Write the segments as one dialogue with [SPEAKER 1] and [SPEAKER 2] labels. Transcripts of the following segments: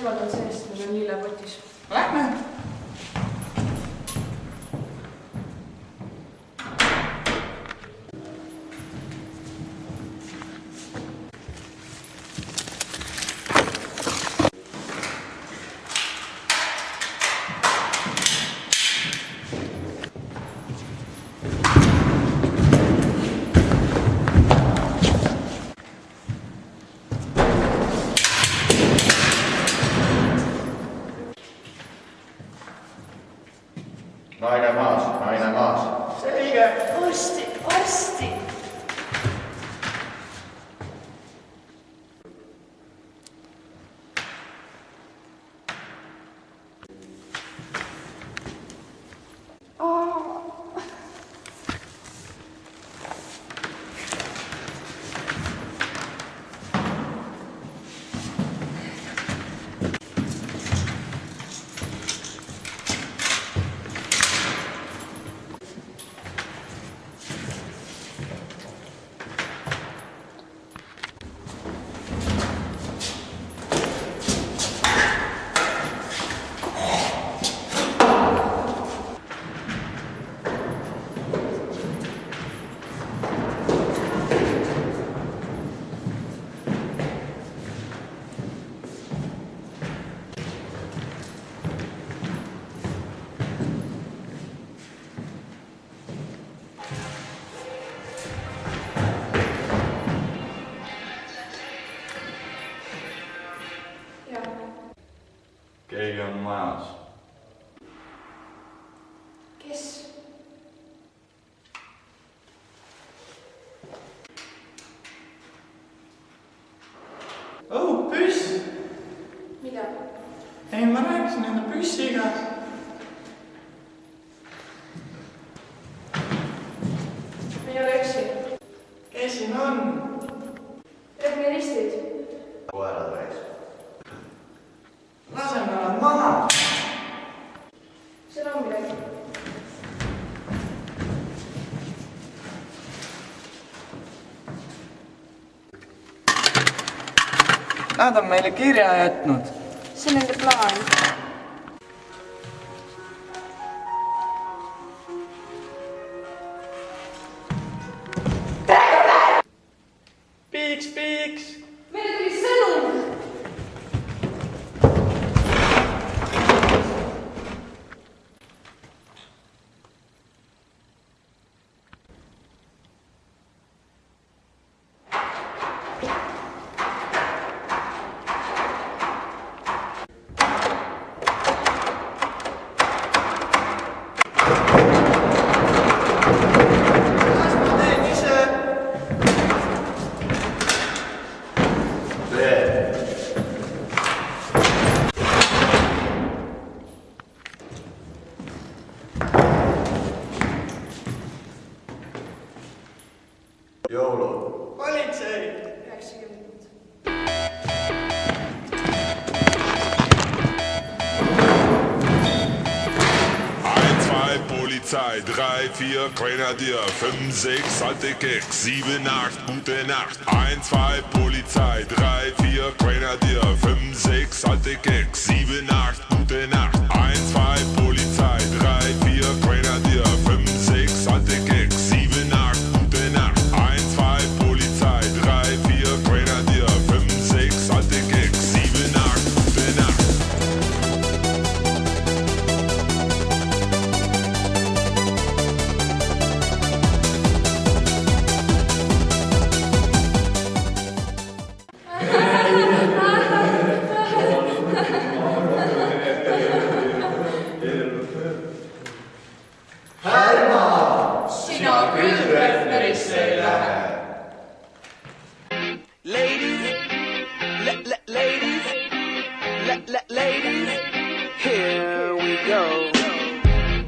[SPEAKER 1] rõivad on sees, meil on lillepotis.
[SPEAKER 2] Lähme!
[SPEAKER 3] Naine maas.
[SPEAKER 2] Selge!
[SPEAKER 1] Arsti!
[SPEAKER 3] Keegi on majas.
[SPEAKER 1] Kes?
[SPEAKER 2] Oh, püss!
[SPEAKER 1] Mida?
[SPEAKER 2] Ei, ma rääkisin enda püssiga.
[SPEAKER 1] Ei ole üksi.
[SPEAKER 2] Kes siin on?
[SPEAKER 1] Rehmeristid.
[SPEAKER 3] Koerad reis.
[SPEAKER 2] Laseme nad maha!
[SPEAKER 1] Seal on midagi.
[SPEAKER 2] Nad on meile kirja jätnud.
[SPEAKER 1] See on nende plaan.
[SPEAKER 2] Piiks, piiks!
[SPEAKER 1] Meile tuli sõnum!
[SPEAKER 3] Joulud.
[SPEAKER 2] Politsei!
[SPEAKER 1] 90.
[SPEAKER 4] Polizei, 3, 4, Grenadier, 5, 6, alte Keks, 7, 8, gute Nacht. 1, 2, Polizei, 3, 4, Grenadier, 5, 6, alte Keks, 7, 8, gute Nacht. 1, 2, Polizei, 3, 4, Grenadier, 5, 6, alte Keks, 7, 8, gute Nacht. 1, 2, Polizei, 3, 4, Grenadier, 5, 6, alte Keks, 7, 8, gute Nacht.
[SPEAKER 1] Sina küll Rehmerisse ei lähe.
[SPEAKER 5] Ladies, here we go.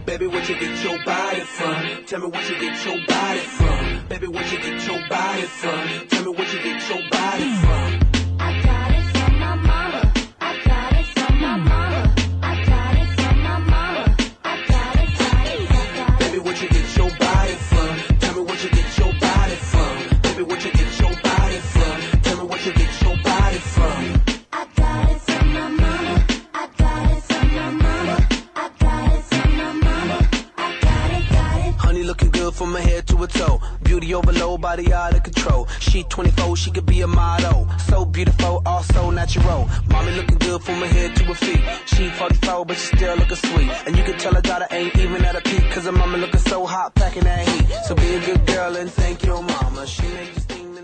[SPEAKER 5] Baby, where'd you get your body from? Tell me where'd you get your body from? Baby, where'd you get your body from? Tell me where'd you get your body from?
[SPEAKER 6] I got it from my mama. I got it from my mama. I got it from my mama. I got it.
[SPEAKER 5] Baby, where'd you get your body from? Tell me where'd you get your body from? Baby, where'd you get your body from? Tell me where'd you get your body from?
[SPEAKER 6] I got it from my mama.
[SPEAKER 5] control. She 24, she could be a model. So beautiful, also natural. Mommy looking good from her head to her feet. She 44, but she still looking sweet. And you can tell her daughter ain't even at a peak, cause her mama looking so hot, packing that heat. So be a good girl and thank your mama. She made you think